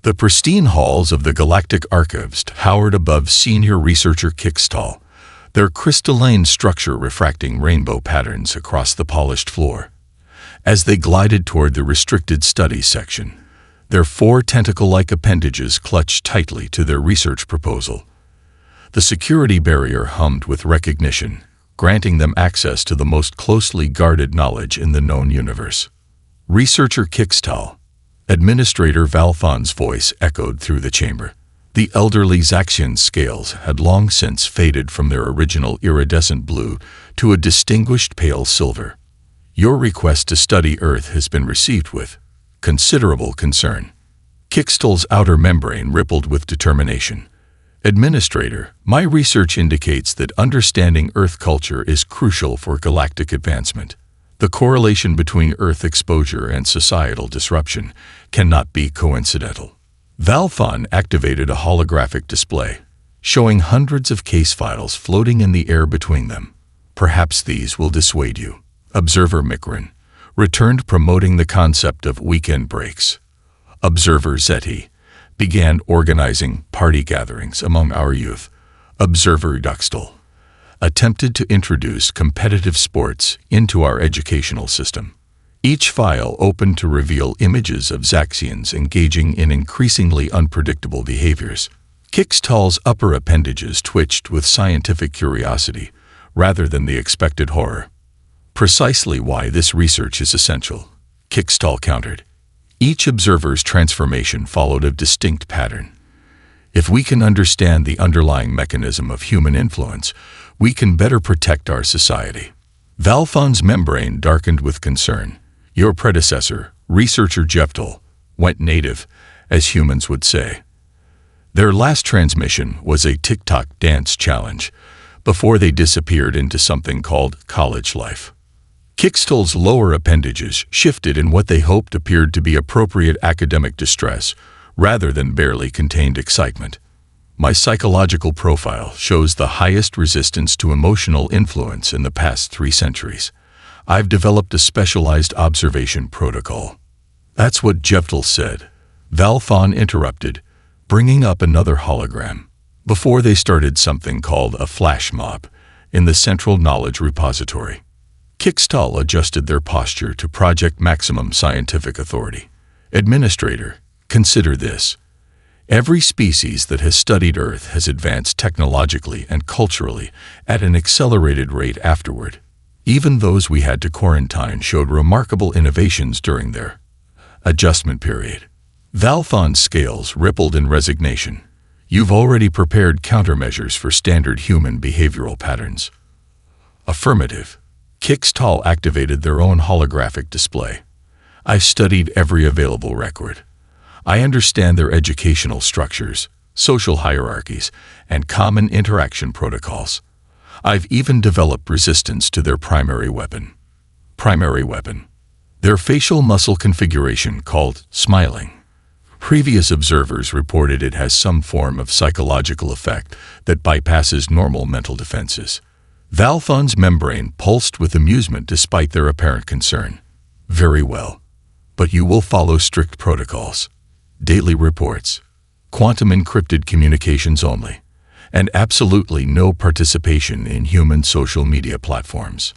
The pristine halls of the Galactic archives towered above senior researcher Kickstall, their crystalline structure refracting rainbow patterns across the polished floor. As they glided toward the restricted studies section, their 4 tentacle-like appendages clutched tightly to their research proposal. The security barrier hummed with recognition, granting them access to the most closely guarded knowledge in the known universe. Researcher Kickstall, Administrator Valfon's voice echoed through the chamber. The elderly Zaxian scales had long since faded from their original iridescent blue to a distinguished pale silver. Your request to study Earth has been received with considerable concern. Kickstall's outer membrane rippled with determination. Administrator, my research indicates that understanding Earth culture is crucial for galactic advancement. The correlation between Earth exposure and societal disruption cannot be coincidental. Valfon activated a holographic display, showing hundreds of case files floating in the air between them. Perhaps these will dissuade you. Observer Mikrin returned, promoting the concept of weekend breaks. Observer Zeti began organizing party gatherings among our youth. Observer Duxtal attempted to introduce competitive sports into our educational system. Each file opened to reveal images of Zaxians engaging in increasingly unpredictable behaviors. Kickstall's upper appendages twitched with scientific curiosity rather than the expected horror. Precisely why this research is essential, Kickstall countered. Each observer's transformation followed a distinct pattern. If we can understand the underlying mechanism of human influence, we can better protect our society. Valfon's membrane darkened with concern. Your predecessor, researcher Jeftal, went native, as humans would say. Their last transmission was a TikTok dance challenge before they disappeared into something called college life. Kickstall's lower appendages shifted in what they hoped appeared to be appropriate academic distress rather than barely contained excitement. My psychological profile shows the highest resistance to emotional influence in the past 3 centuries. I've developed a specialized observation protocol. That's what Jeftal said. Valfon interrupted, bringing up another hologram. Before they started something called a flash mob in the central knowledge repository. Kickstall adjusted their posture to project maximum scientific authority. Administrator, consider this. Every species that has studied Earth has advanced technologically and culturally at an accelerated rate afterward. Even those we had to quarantine showed remarkable innovations during their adjustment period. Valfon's scales rippled in resignation. You've already prepared countermeasures for standard human behavioral patterns. Affirmative. Kickstall activated their own holographic display. I've studied every available record. I understand their educational structures, social hierarchies, and common interaction protocols. I've even developed resistance to their primary weapon. Their facial muscle configuration called smiling. Previous observers reported it has some form of psychological effect that bypasses normal mental defenses. Valfon's membrane pulsed with amusement despite their apparent concern. Very well. But you will follow strict protocols. Daily reports. Quantum encrypted communications only. And absolutely no participation in human social media platforms.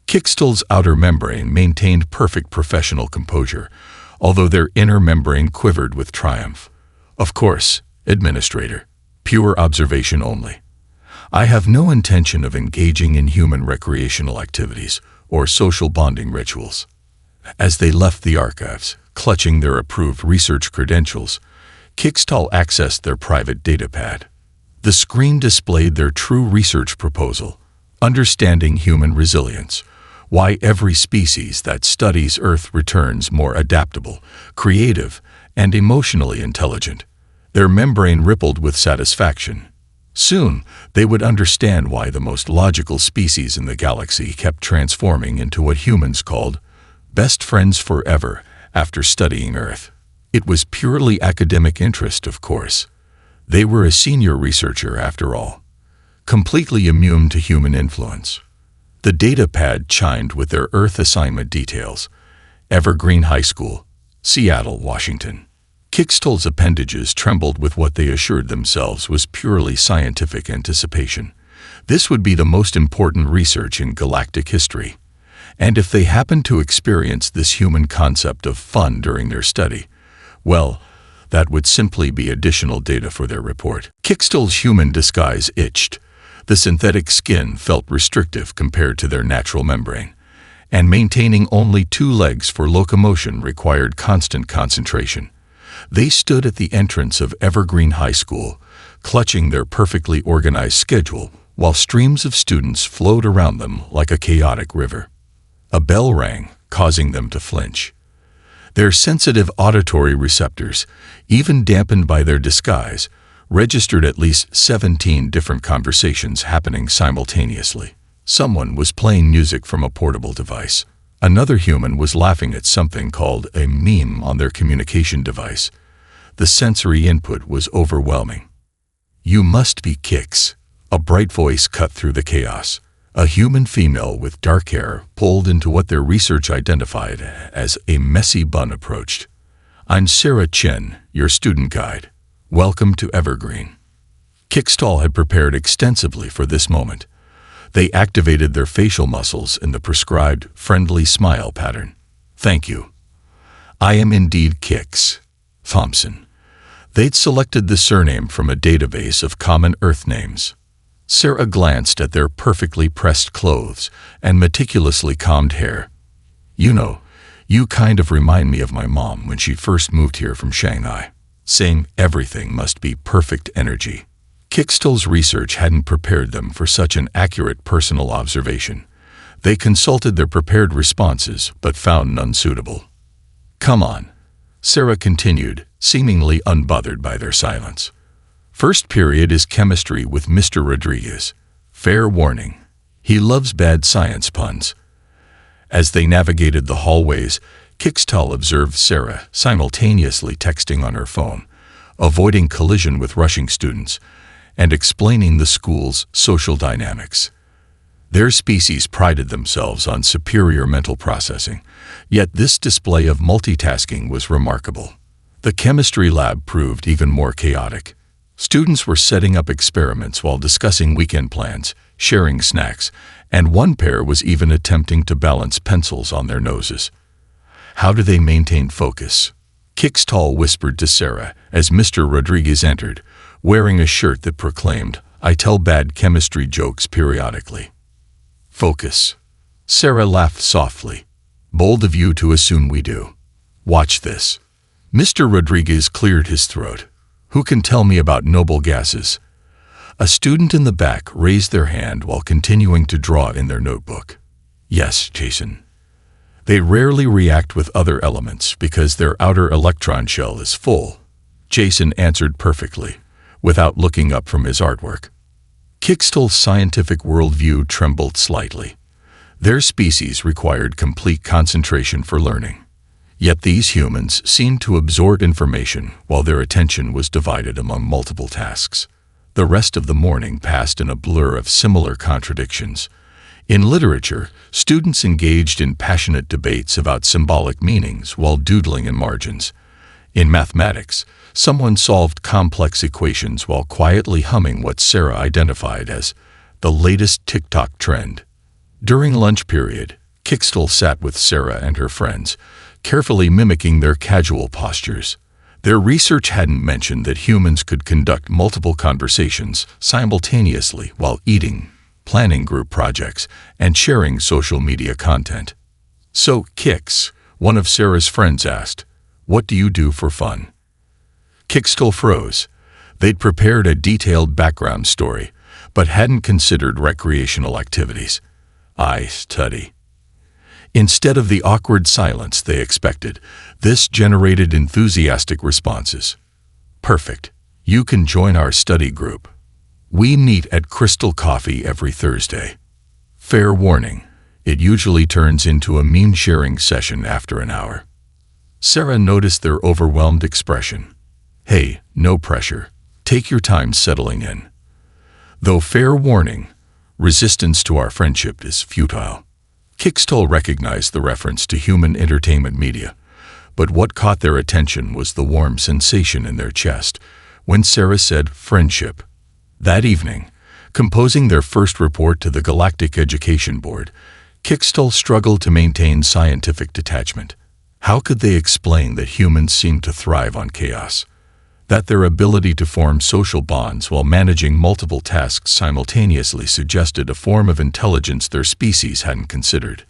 Kickstall's outer membrane maintained perfect professional composure, although their inner membrane quivered with triumph. Of course, Administrator. Pure observation only. I have no intention of engaging in human recreational activities or social bonding rituals. As they left the archives, clutching their approved research credentials, Kickstall accessed their private datapad. The screen displayed their true research proposal, Understanding Human Resilience, why every species that studies Earth returns more adaptable, creative, and emotionally intelligent. Their membrane rippled with satisfaction. Soon, they would understand why the most logical species in the galaxy kept transforming into what humans called best friends forever after studying Earth. It was purely academic interest, of course. They were a senior researcher after all, completely immune to human influence. The datapad chimed with their Earth assignment details. Evergreen High School, Seattle, Washington. Kickstall's appendages trembled with what they assured themselves was purely scientific anticipation. This would be the most important research in galactic history. And if they happened to experience this human concept of fun during their study, well, that would simply be additional data for their report. Kickstall's human disguise itched. The synthetic skin felt restrictive compared to their natural membrane, and maintaining only 2 legs for locomotion required constant concentration. They stood at the entrance of Evergreen High School, clutching their perfectly organized schedule, while streams of students flowed around them like a chaotic river. A bell rang, causing them to flinch. Their sensitive auditory receptors, even dampened by their disguise, registered at least 17 different conversations happening simultaneously. Someone was playing music from a portable device. Another human was laughing at something called a meme on their communication device. The sensory input was overwhelming. "You must be Kix," a bright voice cut through the chaos. A human female with dark hair, pulled into what their research identified as a messy bun, approached. "I'm Sarah Chen, your student guide. Welcome to Evergreen." Kickstall had prepared extensively for this moment. They activated their facial muscles in the prescribed friendly smile pattern. "Thank you. I am indeed Kix Thompson." They'd selected the surname from a database of common Earth names. Sarah glanced at their perfectly pressed clothes and meticulously combed hair. "You know, you kind of remind me of my mom when she first moved here from Shanghai, saying everything must be perfect energy." Kickstall's research hadn't prepared them for such an accurate personal observation. They consulted their prepared responses, but found none suitable. "Come on," Sarah continued, seemingly unbothered by their silence. "First period is chemistry with Mr. Rodriguez. Fair warning, he loves bad science puns." As they navigated the hallways, Kickstall observed Sarah simultaneously texting on her phone, avoiding collision with rushing students, and explaining the school's social dynamics. Their species prided themselves on superior mental processing, yet this display of multitasking was remarkable. The chemistry lab proved even more chaotic. Students were setting up experiments while discussing weekend plans, sharing snacks, and one pair was even attempting to balance pencils on their noses. "How do they maintain focus?" Kickstall whispered to Sarah as Mr. Rodriguez entered, wearing a shirt that proclaimed, "I tell bad chemistry jokes periodically." "Focus." Sarah laughed softly. "Bold of you to assume we do. Watch this." Mr. Rodriguez cleared his throat. "Who can tell me about noble gases?" A student in the back raised their hand while continuing to draw in their notebook. "Yes, Jason. They rarely react with other elements because their outer electron shell is full," Jason answered perfectly, without looking up from his artwork. Kickstall's scientific worldview trembled slightly. Their species required complete concentration for learning. Yet these humans seemed to absorb information while their attention was divided among multiple tasks. The rest of the morning passed in a blur of similar contradictions. In literature, students engaged in passionate debates about symbolic meanings while doodling in margins. In mathematics, someone solved complex equations while quietly humming what Sarah identified as the latest TikTok trend. During lunch period, Kickstall sat with Sarah and her friends, carefully mimicking their casual postures. Their research hadn't mentioned that humans could conduct multiple conversations simultaneously while eating, planning group projects, and sharing social media content. "So, Kix," one of Sarah's friends asked, "what do you do for fun?" Kickstall froze. They'd prepared a detailed background story, but hadn't considered recreational activities. "I study." Instead of the awkward silence they expected, this generated enthusiastic responses. "Perfect. You can join our study group. We meet at Crystal Coffee every Thursday. Fair warning, it usually turns into a meme-sharing session after an hour." Sarah noticed their overwhelmed expression. "Hey, no pressure. Take your time settling in. Though fair warning, resistance to our friendship is futile." Kickstall recognized the reference to human entertainment media, But what caught their attention was the warm sensation in their chest when Sarah said friendship. That evening, composing their first report to the Galactic Education Board, Kickstall struggled to maintain scientific detachment. How could they explain that humans seem to thrive on chaos? That their ability to form social bonds while managing multiple tasks simultaneously suggested a form of intelligence their species hadn't considered?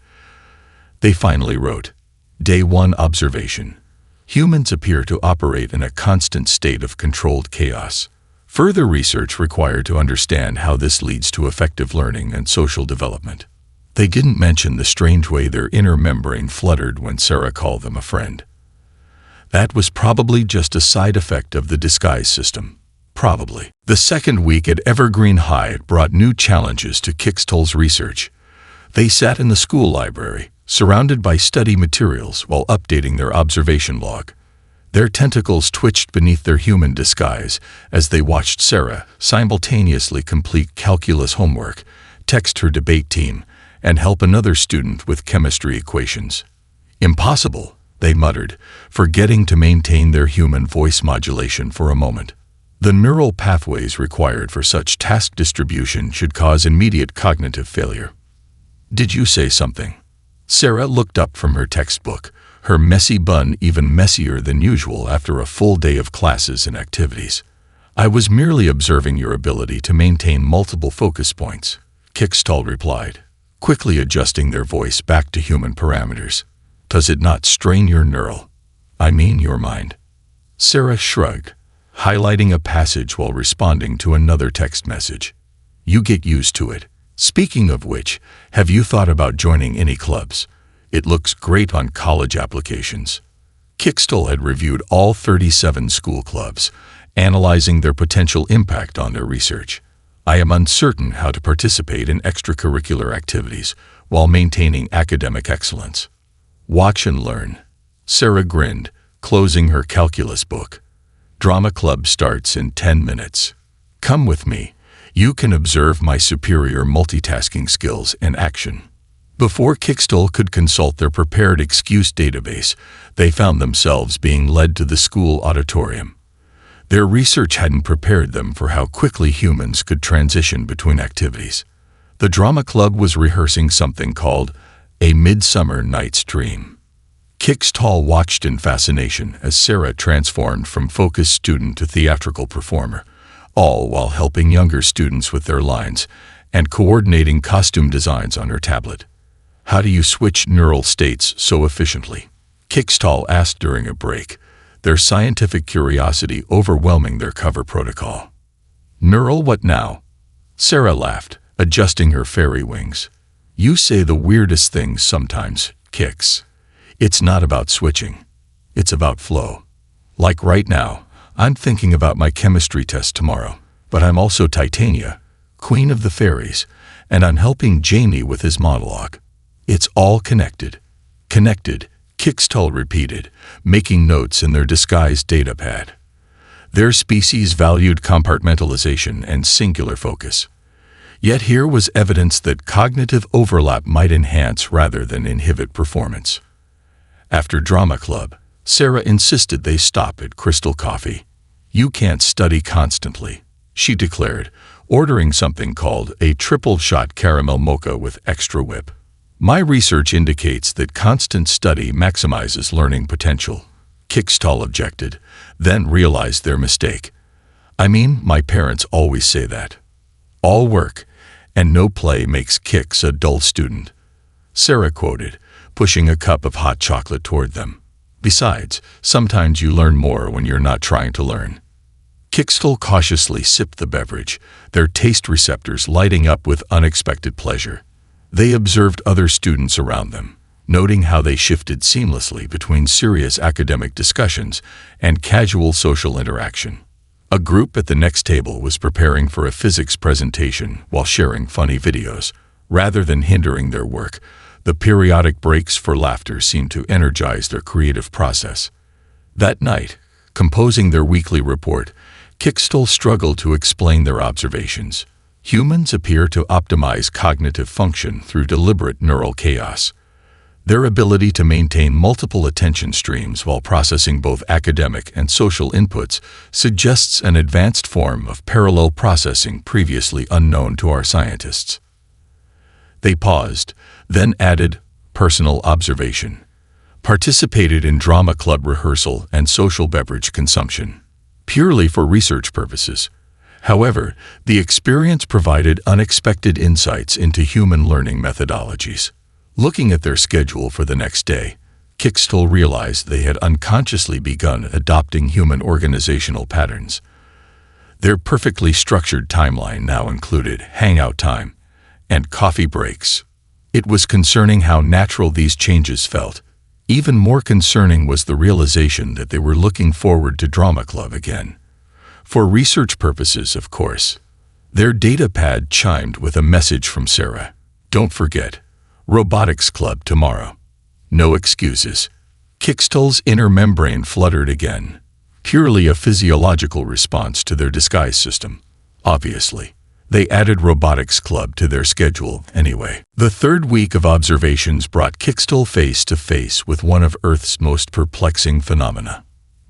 They finally wrote, Day 1 observation. Humans appear to operate in a constant state of controlled chaos. Further research required to understand how this leads to effective learning and social development. They didn't mention the strange way their inner membrane fluttered when Sarah called them a friend. That was probably just a side effect of the disguise system. Probably. The second week at Evergreen High brought new challenges to Kickstall's research. They sat in the school library, surrounded by study materials while updating their observation log. Their tentacles twitched beneath their human disguise as they watched Sarah simultaneously complete calculus homework, text her debate team, and help another student with chemistry equations. Impossible, they muttered, forgetting to maintain their human voice modulation for a moment. The neural pathways required for such task distribution should cause immediate cognitive failure. Did you say something? Sarah looked up from her textbook, her messy bun even messier than usual after a full day of classes and activities. I was merely observing your ability to maintain multiple focus points, Kickstall replied, quickly adjusting their voice back to human parameters. Does it not strain your your mind? Sarah shrugged, highlighting a passage while responding to another text message. You get used to it. Speaking of which, have you thought about joining any clubs? It looks great on college applications. Kickstall had reviewed all 37 school clubs, analyzing their potential impact on their research. I am uncertain how to participate in extracurricular activities while maintaining academic excellence. Watch and learn. Sarah grinned, closing her calculus book. Drama club starts in 10 minutes. Come with me. You can observe my superior multitasking skills in action. Before Kickstall could consult their prepared excuse database, they found themselves being led to the school auditorium. Their research hadn't prepared them for how quickly humans could transition between activities. The drama club was rehearsing something called A Midsummer Night's Dream. Kickstall watched in fascination as Sarah transformed from focused student to theatrical performer, all while helping younger students with their lines and coordinating costume designs on her tablet. How do you switch neural states so efficiently? Kickstall asked during a break, their scientific curiosity overwhelming their cover protocol. Neural what now? Sarah laughed, adjusting her fairy wings. You say the weirdest things sometimes, Kicks. It's not about switching. It's about flow. Like right now, I'm thinking about my chemistry test tomorrow, but I'm also Titania, Queen of the Fairies, and I'm helping Jamie with his monologue. It's all connected. Connected, Kickstall repeated, making notes in their disguised datapad. Their species valued compartmentalization and singular focus. Yet here was evidence that cognitive overlap might enhance rather than inhibit performance. After drama club, Sarah insisted they stop at Crystal Coffee. You can't study constantly, she declared, ordering something called a triple-shot caramel mocha with extra whip. My research indicates that constant study maximizes learning potential, Kickstall objected, then realized their mistake. My parents always say that. All work and no play makes Kicks a dull student, Sarah quoted, pushing a cup of hot chocolate toward them. Besides, sometimes you learn more when you're not trying to learn. Kickstall cautiously sipped the beverage, their taste receptors lighting up with unexpected pleasure. They observed other students around them, noting how they shifted seamlessly between serious academic discussions and casual social interaction. A group at the next table was preparing for a physics presentation while sharing funny videos. Rather than hindering their work, the periodic breaks for laughter seemed to energize their creative process. That night, composing their weekly report, Kickstall struggled to explain their observations. Humans appear to optimize cognitive function through deliberate neural chaos. Their ability to maintain multiple attention streams while processing both academic and social inputs suggests an advanced form of parallel processing previously unknown to our scientists. They paused, then added, personal observation. Participated in drama club rehearsal and social beverage consumption, purely for research purposes. However, the experience provided unexpected insights into human learning methodologies. Looking at their schedule for the next day, Kickstall realized they had unconsciously begun adopting human organizational patterns. Their perfectly structured timeline now included hangout time and coffee breaks. It was concerning how natural these changes felt. Even more concerning was the realization that they were looking forward to drama club again. For research purposes, of course. Their datapad chimed with a message from Sarah. Don't forget, robotics club tomorrow. No excuses. Kickstall's inner membrane fluttered again. Purely a physiological response to their disguise system. Obviously. They added robotics club to their schedule anyway. The third week of observations brought Kickstall face to face with one of Earth's most perplexing phenomena.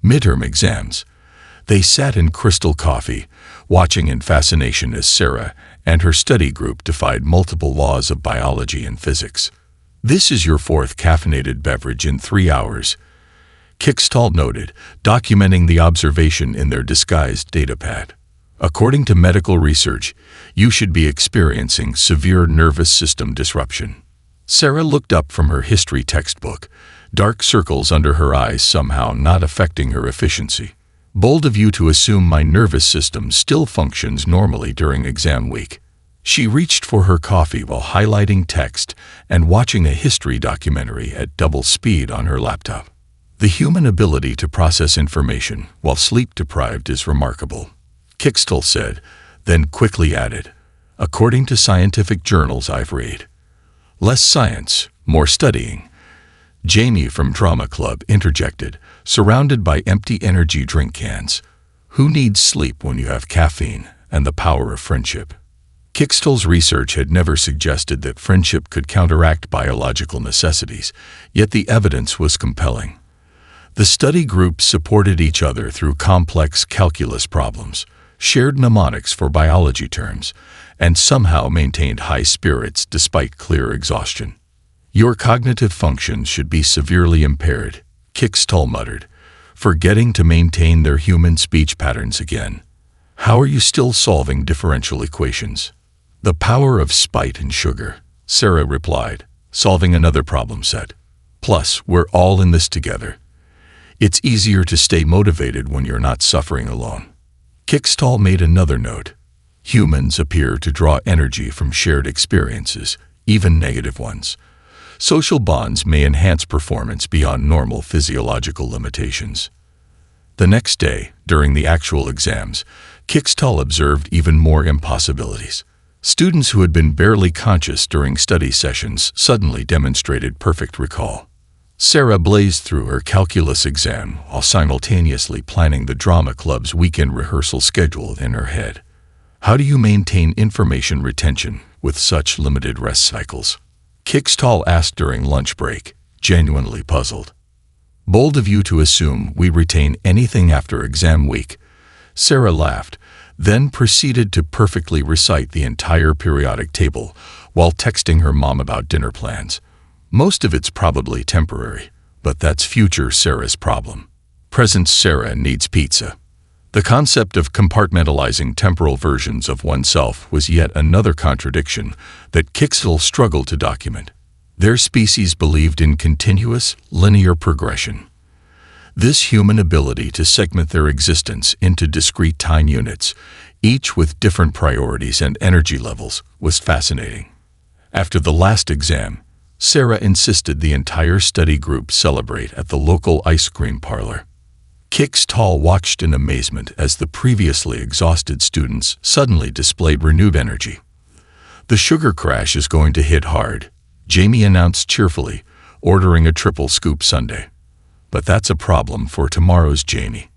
Midterm exams. They sat in crystal coffee, watching in fascination as Sarah and her study group defied multiple laws of biology and physics. This is your fourth caffeinated beverage in 3 hours, Kickstall noted, documenting the observation in their disguised datapad. According to medical research, you should be experiencing severe nervous system disruption. Sarah looked up from her history textbook, dark circles under her eyes somehow not affecting her efficiency. Bold of you to assume my nervous system still functions normally during exam week. She reached for her coffee while highlighting text and watching a history documentary at double speed on her laptop. The human ability to process information while sleep-deprived is remarkable, Kickstall said, then quickly added, according to scientific journals I've read. Less science, more studying. Jamie from Drama Club interjected, surrounded by empty energy drink cans. Who needs sleep when you have caffeine and the power of friendship? Kickstall's research had never suggested that friendship could counteract biological necessities, yet the evidence was compelling. The study groups supported each other through complex calculus problems, shared mnemonics for biology terms, and somehow maintained high spirits despite clear exhaustion. Your cognitive functions should be severely impaired, Kickstall muttered, forgetting to maintain their human speech patterns again. How are you still solving differential equations? The power of spite and sugar, Sarah replied, solving another problem set. Plus, we're all in this together. It's easier to stay motivated when you're not suffering alone. Kickstall made another note. Humans appear to draw energy from shared experiences, even negative ones. Social bonds may enhance performance beyond normal physiological limitations. The next day, during the actual exams, Kickstall observed even more impossibilities. Students who had been barely conscious during study sessions suddenly demonstrated perfect recall. Sarah blazed through her calculus exam while simultaneously planning the drama club's weekend rehearsal schedule in her head. How do you maintain information retention with such limited rest cycles? Kickstall asked during lunch break, genuinely puzzled. Bold of you to assume we retain anything after exam week, Sarah laughed, then proceeded to perfectly recite the entire periodic table while texting her mom about dinner plans. Most of it's probably temporary, but that's future Sarah's problem. Present Sarah needs pizza. The concept of compartmentalizing temporal versions of oneself was yet another contradiction that Kickstall struggled to document. Their species believed in continuous, linear progression. This human ability to segment their existence into discrete time units, each with different priorities and energy levels, was fascinating. After the last exam, Sarah insisted the entire study group celebrate at the local ice cream parlor. Kickstall watched in amazement as the previously exhausted students suddenly displayed renewed energy. The sugar crash is going to hit hard, Jamie announced cheerfully, ordering a triple scoop sundae. But that's a problem for tomorrow's Jamie.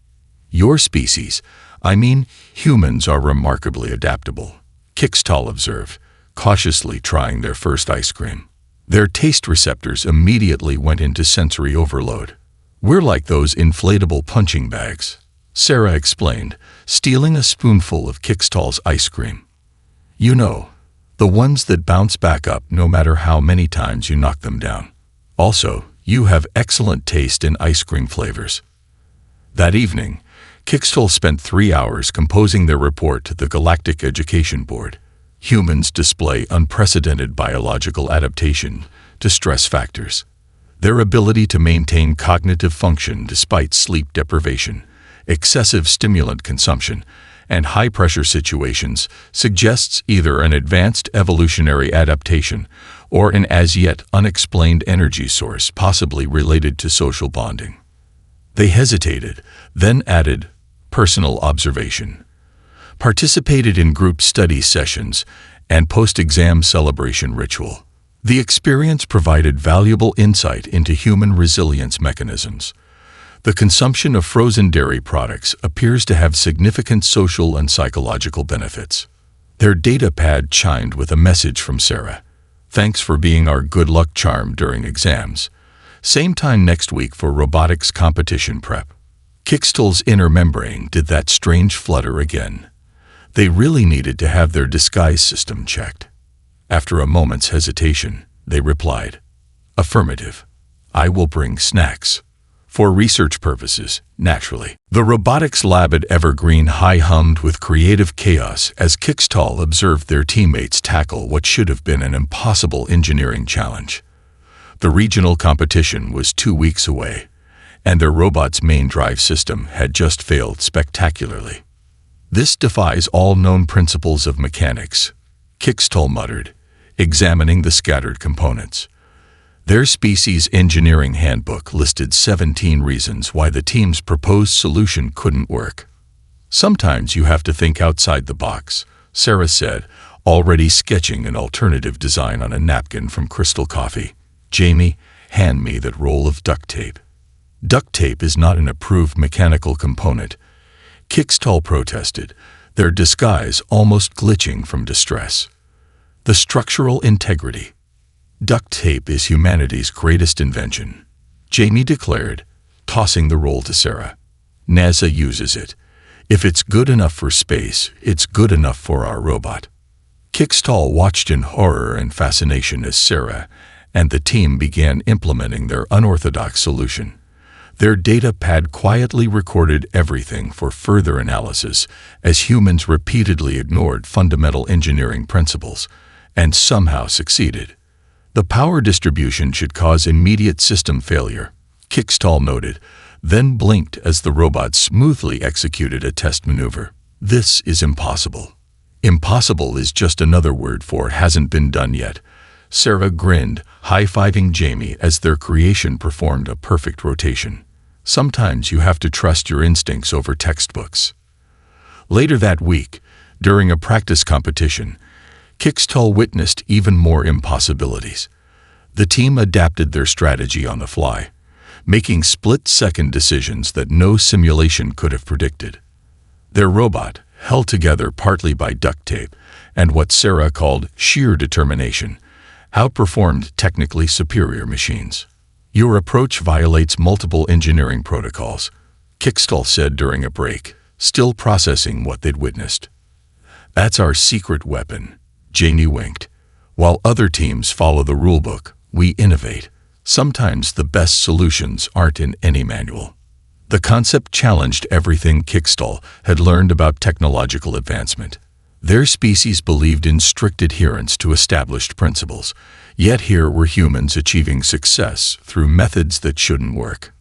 Your species, humans, are remarkably adaptable, Kickstall observed, cautiously trying their first ice cream. Their taste receptors immediately went into sensory overload. "We're like those inflatable punching bags," Sarah explained, stealing a spoonful of Kickstall's ice cream. "You know, the ones that bounce back up no matter how many times you knock them down. Also, you have excellent taste in ice cream flavors." That evening, Kickstall spent 3 hours composing their report to the Galactic Education Board. Humans display unprecedented biological adaptation to stress factors. Their ability to maintain cognitive function despite sleep deprivation, excessive stimulant consumption, and high-pressure situations suggests either an advanced evolutionary adaptation or an as-yet unexplained energy source possibly related to social bonding. They hesitated, then added, "personal observation." Participated in group study sessions and post-exam celebration ritual. The experience provided valuable insight into human resilience mechanisms. The consumption of frozen dairy products appears to have significant social and psychological benefits. Their data pad chimed with a message from Sarah. "Thanks for being our good luck charm during exams. Same time next week for robotics competition prep." Kickstall's inner membrane did that strange flutter again. They really needed to have their disguise system checked. After a moment's hesitation, they replied, "Affirmative. I will bring snacks." For research purposes, naturally. The robotics lab at Evergreen High hummed with creative chaos as Kickstall observed their teammates tackle what should have been an impossible engineering challenge. The regional competition was 2 weeks away, and their robot's main drive system had just failed spectacularly. "This defies all known principles of mechanics," Kickstall muttered, examining the scattered components. Their species engineering handbook listed 17 reasons why the team's proposed solution couldn't work. "Sometimes you have to think outside the box," Sarah said, already sketching an alternative design on a napkin from Crystal Coffee. "Jamie, hand me that roll of duct tape." "Duct tape is not an approved mechanical component," Kickstall protested, their disguise almost glitching from distress. "The structural integrity. Duct tape is humanity's greatest invention," Jamie declared, tossing the roll to Sarah. "NASA uses it. If it's good enough for space, it's good enough for our robot." Kickstall watched in horror and fascination as Sarah and the team began implementing their unorthodox solution. Their data pad quietly recorded everything for further analysis as humans repeatedly ignored fundamental engineering principles and somehow succeeded. "The power distribution should cause immediate system failure," Kickstall noted, then blinked as the robot smoothly executed a test maneuver. "This is impossible." "Impossible is just another word for hasn't been done yet." Sarah grinned, high-fiving Jamie as their creation performed a perfect rotation. "Sometimes you have to trust your instincts over textbooks." Later that week, during a practice competition, Kickstall witnessed even more impossibilities. The team adapted their strategy on the fly, making split-second decisions that no simulation could have predicted. Their robot, held together partly by duct tape and what Sarah called sheer determination, outperformed technically superior machines. "Your approach violates multiple engineering protocols," Kickstall said during a break, still processing what they'd witnessed. "That's our secret weapon," Jamie winked. "While other teams follow the rulebook, we innovate. Sometimes the best solutions aren't in any manual." The concept challenged everything Kickstall had learned about technological advancement. Their species believed in strict adherence to established principles, yet here were humans achieving success through methods that shouldn't work.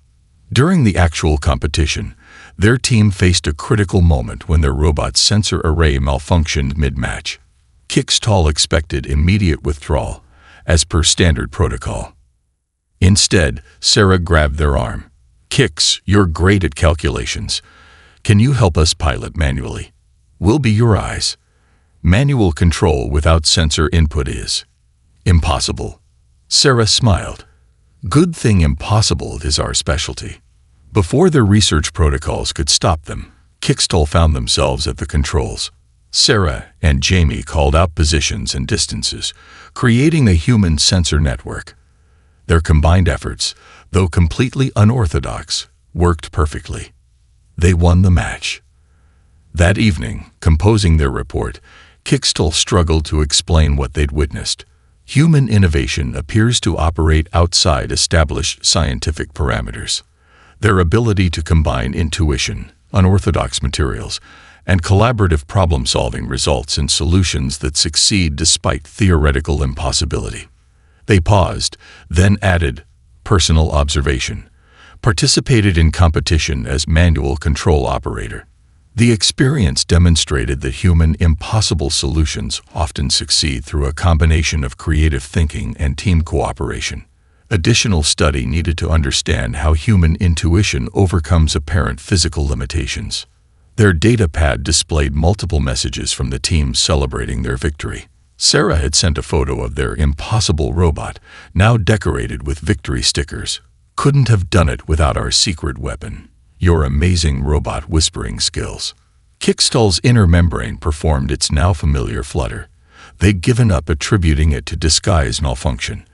During the actual competition, their team faced a critical moment when their robot's sensor array malfunctioned mid-match. Kickstall expected immediate withdrawal, as per standard protocol. Instead, Sarah grabbed their arm. "Kix, you're great at calculations. Can you help us pilot manually? We'll be your eyes." "Manual control without sensor input is impossible." Sarah smiled. "Good thing impossible is our specialty." Before their research protocols could stop them, Kickstall found themselves at the controls. Sarah and Jamie called out positions and distances, creating a human sensor network. Their combined efforts, though completely unorthodox, worked perfectly. They won the match. That evening, composing their report, Kickstall struggled to explain what they'd witnessed. Human innovation appears to operate outside established scientific parameters. Their ability to combine intuition, unorthodox materials, and collaborative problem-solving results in solutions that succeed despite theoretical impossibility. They paused, then added, personal observation. Participated in competition as manual control operator. The experience demonstrated that human impossible solutions often succeed through a combination of creative thinking and team cooperation. Additional study needed to understand how human intuition overcomes apparent physical limitations. Their data pad displayed multiple messages from the team celebrating their victory. Sarah had sent a photo of their impossible robot, now decorated with victory stickers. Couldn't have done it without our secret weapon. Your amazing robot whispering skills. Kickstall's inner membrane performed its now familiar flutter. They'd given up attributing it to disguise malfunction.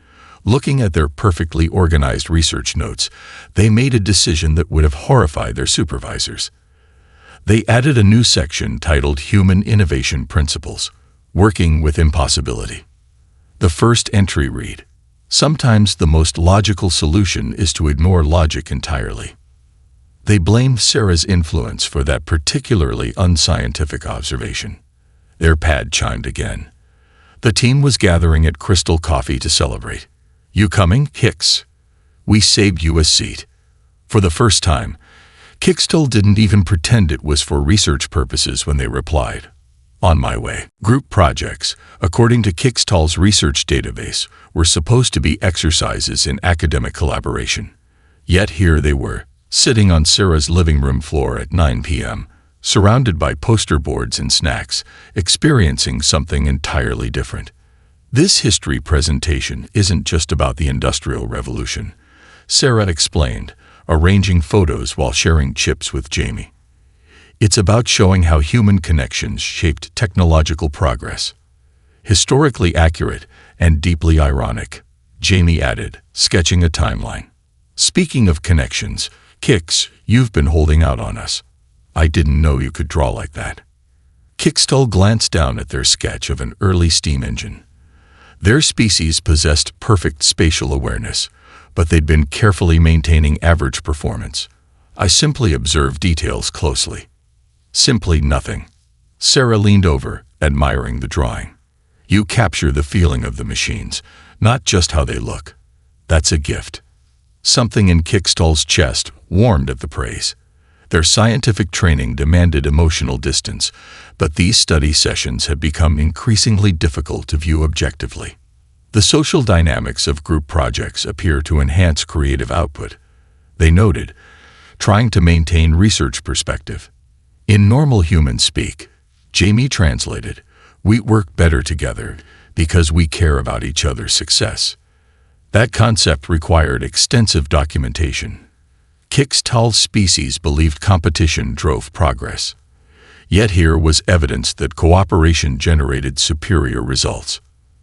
Looking at their perfectly organized research notes, they made a decision that would have horrified their supervisors. They added a new section titled Human Innovation Principles, Working with Impossibility. The first entry read, "Sometimes the most logical solution is to ignore logic entirely." They blamed Sarah's influence for that particularly unscientific observation. Their pad chimed again. The team was gathering at Crystal Coffee to celebrate. "You coming, Hicks? We saved you a seat." For the first time, Kickstall didn't even pretend it was for research purposes when they replied, "On my way." Group projects, according to Kickstall's research database, were supposed to be exercises in academic collaboration. Yet here they were, sitting on Sarah's living room floor at 9 p.m., surrounded by poster boards and snacks, experiencing something entirely different. This history presentation isn't just about the Industrial Revolution, Sarah explained, arranging photos while sharing chips with Jamie. It's about showing how human connections shaped technological progress. Historically accurate and deeply ironic, Jamie added, sketching a timeline. Speaking of connections, Kicks, you've been holding out on us. I didn't know you could draw like that. Kickstall glanced down at their sketch of an early steam engine. Their species possessed perfect spatial awareness, but they'd been carefully maintaining average performance. I simply observed details closely. Simply nothing. Sarah leaned over, admiring the drawing. You capture the feeling of the machines, not just how they look. That's a gift. Something in Kickstall's chest warmed at the praise. Their scientific training demanded emotional distance, but these study sessions had become increasingly difficult to view objectively. The social dynamics of group projects appear to enhance creative output, they noted, trying to maintain research perspective. In normal human speak, Jamie translated, we work better together because we care about each other's success. That concept required extensive documentation. Kickstall's species believed competition drove progress. Yet here was evidence that cooperation generated superior results.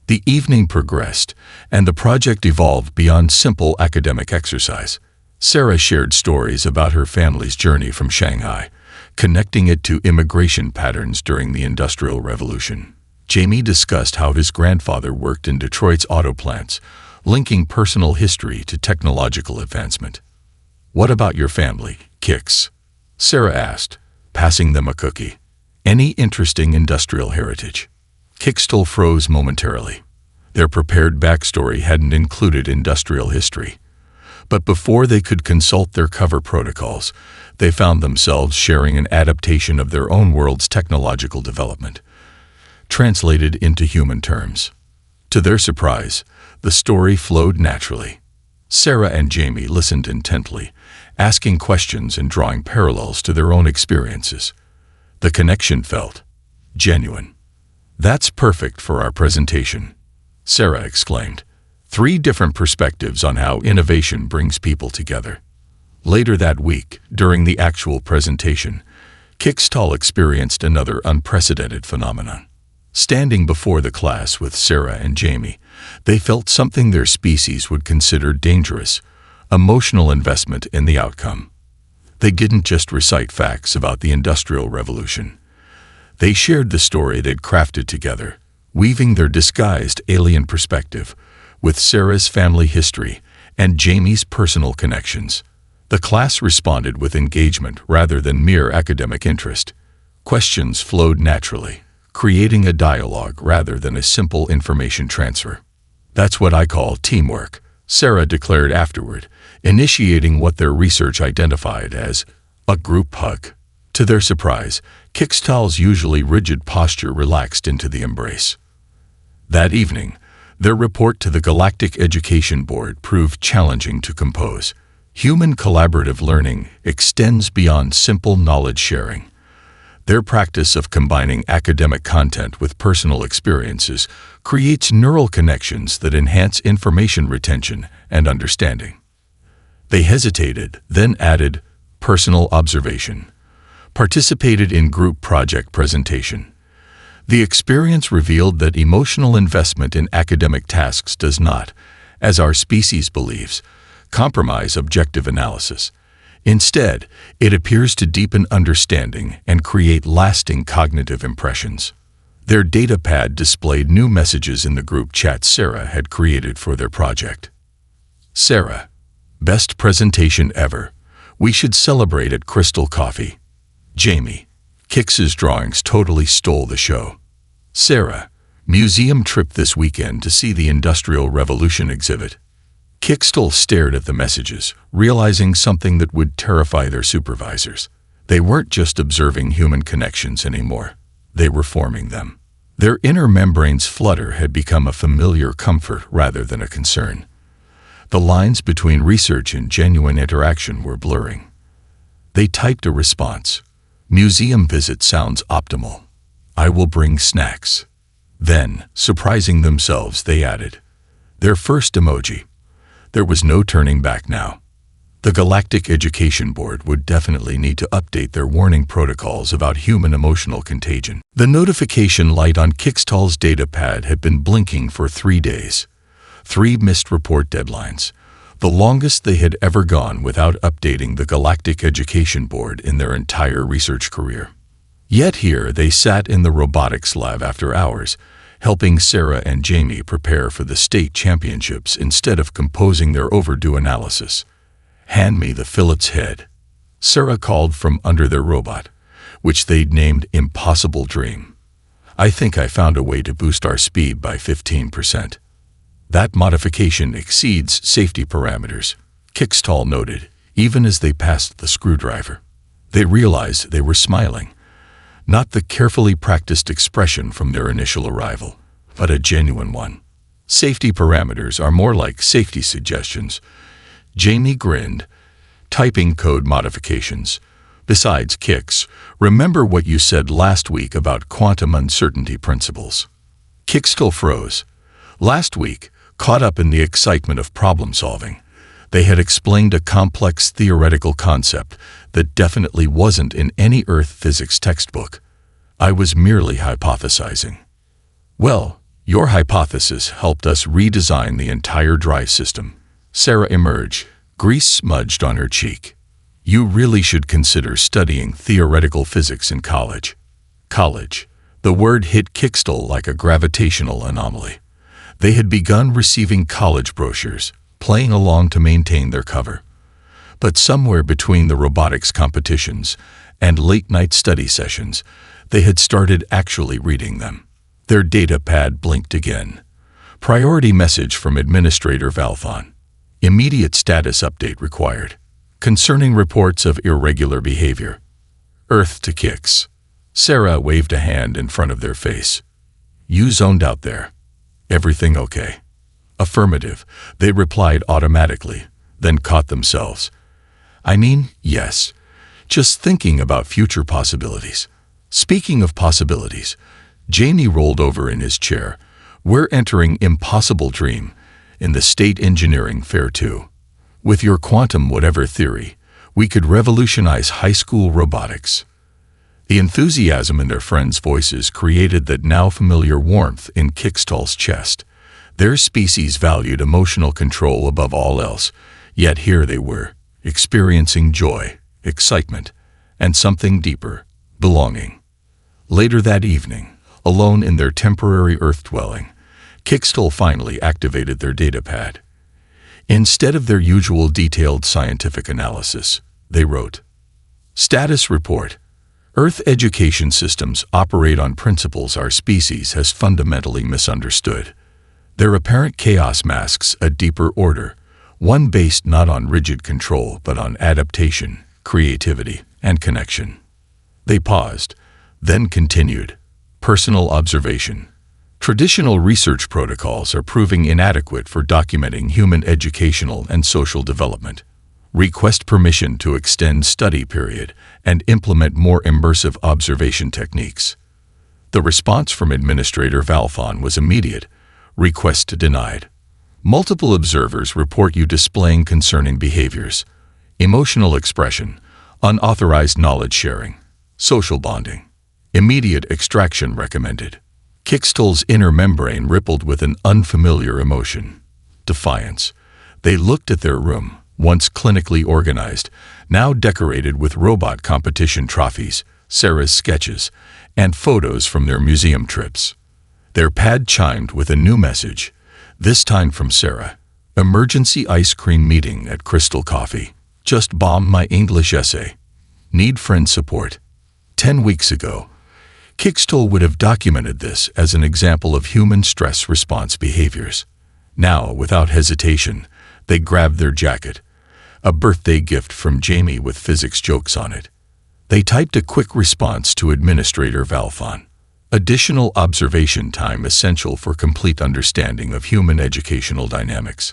The evening progressed, and the project evolved beyond simple academic exercise. Sarah shared stories about her family's journey from Shanghai, connecting it to immigration patterns during the Industrial Revolution. Jamie discussed how his grandfather worked in Detroit's auto plants, linking personal history to technological advancement. What about your family, Kicks? Sarah asked, passing them a cookie. Any interesting industrial heritage? Kickstall froze momentarily. Their prepared backstory hadn't included industrial history. But before they could consult their cover protocols, they found themselves sharing an adaptation of their own world's technological development, translated into human terms. To their surprise, the story flowed naturally. Sarah and Jamie listened intently, asking questions and drawing parallels to their own experiences. The connection felt genuine. That's perfect for our presentation, Sarah exclaimed. 3 different perspectives on how innovation brings people together. Later that week, during the actual presentation, Kickstall experienced another unprecedented phenomenon. Standing before the class with Sarah and Jamie, they felt something their species would consider dangerous: emotional investment in the outcome. They didn't just recite facts about the Industrial Revolution. They shared the story they'd crafted together, weaving their disguised alien perspective with Sarah's family history and Jamie's personal connections. The class responded with engagement rather than mere academic interest. Questions flowed naturally, creating a dialogue rather than a simple information transfer. "That's what I call teamwork," Sarah declared afterward, initiating what their research identified as a group hug. To their surprise, Kickstall's usually rigid posture relaxed into the embrace. That evening, their report to the Galactic Education Board proved challenging to compose. Human collaborative learning extends beyond simple knowledge sharing. Their practice of combining academic content with personal experiences creates neural connections that enhance information retention and understanding. They hesitated, then added personal observation. Participated in group project presentation. The experience revealed that emotional investment in academic tasks does not, as our species believes, compromise objective analysis. Instead, it appears to deepen understanding and create lasting cognitive impressions. Their datapad displayed new messages in the group chat Sarah had created for their project. Sarah: "Best presentation ever. We should celebrate at Crystal Coffee." Jamie: "Kix's drawings totally stole the show." Sarah: "Museum trip this weekend to see the Industrial Revolution exhibit." Kickstall stared at the messages, realizing something that would terrify their supervisors. They weren't just observing human connections anymore. They were forming them. Their inner membranes' flutter had become a familiar comfort rather than a concern. The lines between research and genuine interaction were blurring. They typed a response. "Museum visit sounds optimal. I will bring snacks." Then, surprising themselves, they added their first emoji. There was no turning back now. The Galactic Education Board would definitely need to update their warning protocols about human emotional contagion. The notification light on Kickstall's datapad had been blinking for 3 days. 3 missed report deadlines, the longest they had ever gone without updating the Galactic Education Board in their entire research career. Yet here they sat in the robotics lab after hours, helping Sarah and Jamie prepare for the state championships instead of composing their overdue analysis. "Hand me the fillet's head," Sarah called from under their robot, which they'd named Impossible Dream. "I think I found a way to boost our speed by 15%. That modification exceeds safety parameters," Kickstall noted, even as they passed the screwdriver. They realized they were smiling. Not the carefully practiced expression from their initial arrival, but a genuine one. "Safety parameters are more like safety suggestions." Jamie grinned. "Typing code modifications. Besides, Kix, remember what you said last week about quantum uncertainty principles?" Kickstall froze. Last week, caught up in the excitement of problem solving, they had explained a complex theoretical concept that definitely wasn't in any Earth physics textbook. "I was merely hypothesizing." "Well, your hypothesis helped us redesign the entire drive system." Sarah emerged, grease smudged on her cheek. "You really should consider studying theoretical physics in college." College. The word hit Kickstall like a gravitational anomaly. They had begun receiving college brochures, playing along to maintain their cover. But somewhere between the robotics competitions and late-night study sessions, they had started actually reading them. Their datapad blinked again. Priority message from Administrator Valthon. Immediate status update required. Concerning reports of irregular behavior. Earth to Kix. Sarah waved a hand in front of their face. "You zoned out there. Everything okay?" Affirmative, they replied automatically, then caught themselves. "I mean, yes. Just thinking about future possibilities." Speaking of possibilities, Jamie rolled over in his chair. "We're entering Impossible Dream in the State Engineering Fair too. With your quantum whatever theory, we could revolutionize high school robotics." The enthusiasm in their friends' voices created that now familiar warmth in Kickstall's chest. Their species valued emotional control above all else, yet here they were, experiencing joy, excitement, and something deeper, belonging. Later that evening, alone in their temporary Earth dwelling, Kickstall finally activated their datapad. Instead of their usual detailed scientific analysis, they wrote, "Status report. Earth education systems operate on principles our species has fundamentally misunderstood. Their apparent chaos masks a deeper order, one based not on rigid control but on adaptation, creativity, and connection." They paused, then continued, "Personal observation. Traditional research protocols are proving inadequate for documenting human educational and social development. Request permission to extend study period and implement more immersive observation techniques." The response from Administrator Valthon was immediate. "Request denied. Multiple observers report you displaying concerning behaviors, emotional expression, unauthorized knowledge sharing, social bonding. Immediate extraction recommended." Kickstall's inner membrane rippled with an unfamiliar emotion. Defiance. They looked at their room, once clinically organized, now decorated with robot competition trophies, Sarah's sketches, and photos from their museum trips. Their pad chimed with a new message, this time from Sarah. "Emergency ice cream meeting at Crystal Coffee. Just bombed my English essay. Need friend support." 10 weeks ago, Kickstall would have documented this as an example of human stress response behaviors. Now, without hesitation, they grabbed their jacket, a birthday gift from Jamie with physics jokes on it. They typed a quick response to Administrator Valthon. "Additional observation time essential for complete understanding of human educational dynamics.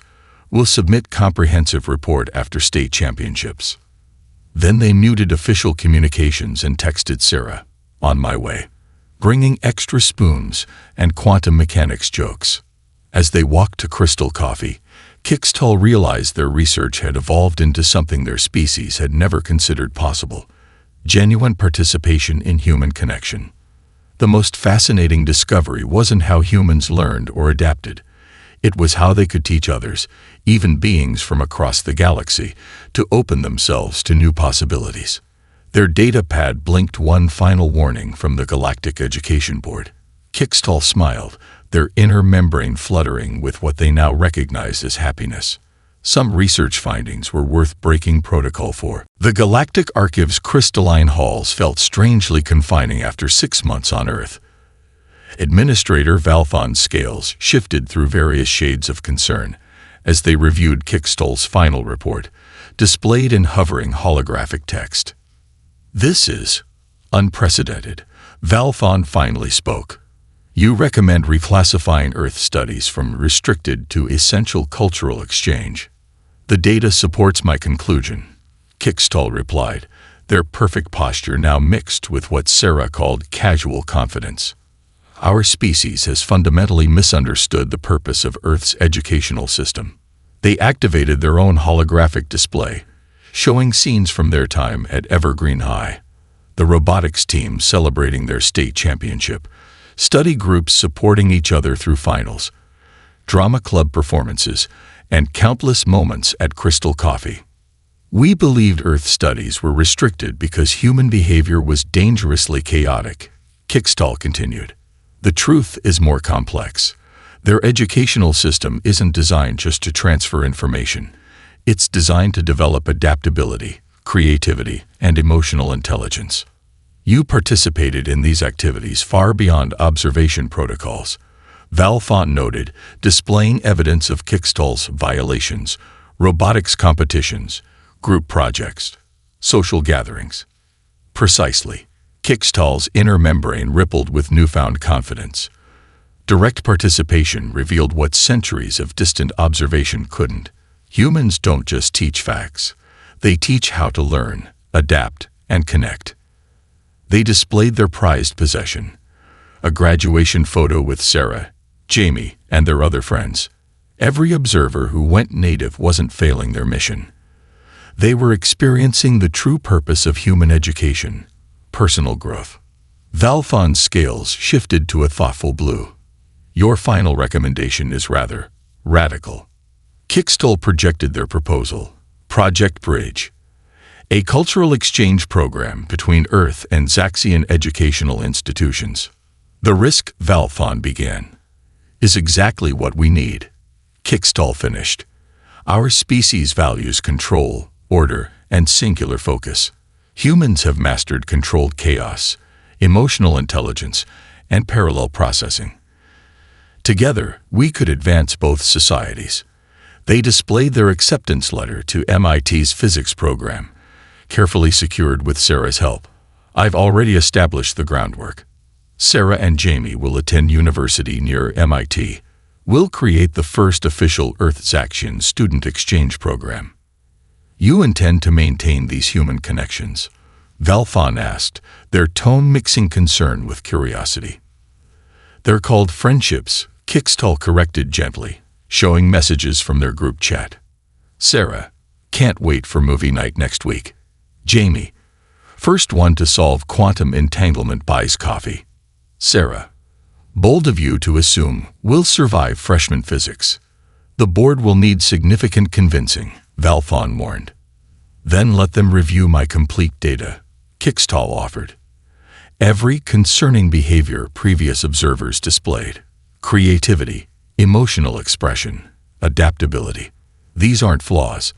Will submit comprehensive report after state championships." Then they muted official communications and texted Sarah, "On my way. Bringing extra spoons and quantum mechanics jokes." As they walked to Crystal Coffee, Kickstall realized their research had evolved into something their species had never considered possible: genuine participation in human connection. The most fascinating discovery wasn't how humans learned or adapted. It was how they could teach others, even beings from across the galaxy, to open themselves to new possibilities. Their datapad blinked one final warning from the Galactic Education Board. Kickstall smiled, their inner membrane fluttering with what they now recognized as happiness. Some research findings were worth breaking protocol for. The Galactic Archive's crystalline halls felt strangely confining after 6 months on Earth. Administrator Valthon's scales shifted through various shades of concern as they reviewed Kickstall's final report, displayed in hovering holographic text. "This is unprecedented," Valthon finally spoke. "You recommend reclassifying Earth studies from restricted to essential cultural exchange." "The data supports my conclusion," Kickstall replied, their perfect posture now mixed with what Sarah called casual confidence. "Our species has fundamentally misunderstood the purpose of Earth's educational system." They activated their own holographic display, showing scenes from their time at Evergreen High. The robotics team celebrating their state championship, study groups supporting each other through finals, drama club performances, and countless moments at Crystal Coffee. "We believed Earth studies were restricted because human behavior was dangerously chaotic," Kickstall continued. "The truth is more complex. Their educational system isn't designed just to transfer information. It's designed to develop adaptability, creativity, and emotional intelligence. You participated in these activities far beyond observation protocols," Valthon noted, displaying evidence of Kickstall's violations, robotics competitions, group projects, social gatherings. "Precisely." Kickstall's inner membrane rippled with newfound confidence. Direct participation revealed what centuries of distant observation couldn't. Humans don't just teach facts. They teach how to learn, adapt, and connect. They displayed their prized possession: a graduation photo with Sarah, Jamie, and their other friends. Every observer who went native wasn't failing their mission. They were experiencing the true purpose of human education: personal growth. Valfon's scales shifted to a thoughtful blue. Your final recommendation is rather radical. Kickstall projected their proposal, Project Bridge, a cultural exchange program between Earth and Zaxian educational institutions. The risk, Valfon began, is exactly what we need. Kickstall finished. Our species values control, order, and singular focus. Humans have mastered controlled chaos, emotional intelligence, and parallel processing. Together, we could advance both societies. They displayed their acceptance letter to MIT's physics program, carefully secured with Sarah's help. I've already established the groundwork. Sarah and Jamie will attend university near MIT. We'll create the first official Earth-Zaxian student exchange program. You intend to maintain these human connections? Valfon asked, their tone mixing concern with curiosity. They're called friendships, Kickstall corrected gently, showing messages from their group chat. Sarah, can't wait for movie night next week. Jamie, first one to solve quantum entanglement buys coffee. Sarah, bold of you to assume we'll survive freshman physics. The board will need significant convincing, Valfon warned. Then let them review my complete data, Kickstall offered. Every concerning behavior previous observers displayed. Creativity, emotional expression, adaptability. These aren't flaws.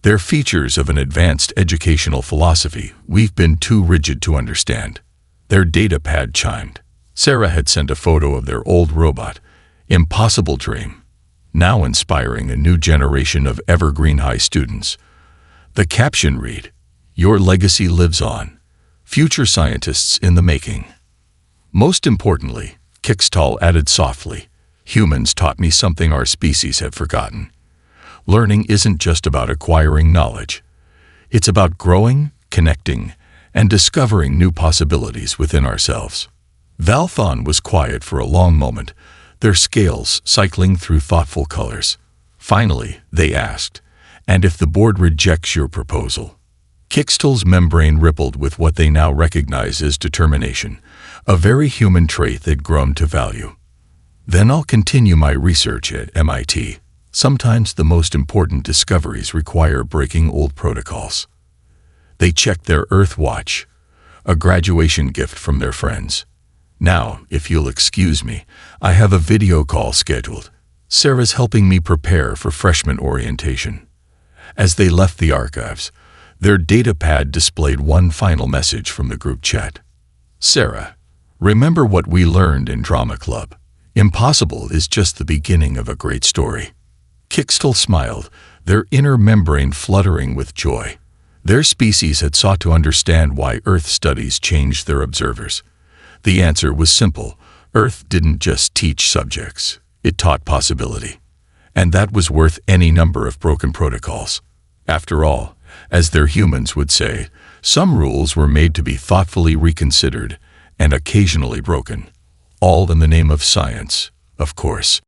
They're features of an advanced educational philosophy we've been too rigid to understand. Their data pad chimed. Sarah had sent a photo of their old robot, Impossible Dream, now inspiring a new generation of Evergreen High students. The caption read, "Your legacy lives on. Future scientists in the making." Most importantly, Kickstall added softly, humans taught me something our species had forgotten. Learning isn't just about acquiring knowledge. It's about growing, connecting, and discovering new possibilities within ourselves. Valfon was quiet for a long moment, their scales cycling through thoughtful colors. Finally, they asked, "And if the board rejects your proposal?" Kickstall's membrane rippled with what they now recognize as determination, a very human trait they'd grown to value. "Then I'll continue my research at MIT. Sometimes the most important discoveries require breaking old protocols." They checked their Earth watch, a graduation gift from their friends. "Now, if you'll excuse me, I have a video call scheduled. Sarah's helping me prepare for freshman orientation." As they left the archives, their data pad displayed one final message from the group chat. "Sarah, remember what we learned in drama club. Impossible is just the beginning of a great story." Kickstall smiled, their inner membrane fluttering with joy. Their species had sought to understand why Earth studies changed their observers. The answer was simple. Earth didn't just teach subjects, it taught possibility. And that was worth any number of broken protocols. After all, as their humans would say, some rules were made to be thoughtfully reconsidered and occasionally broken. All in the name of science, of course.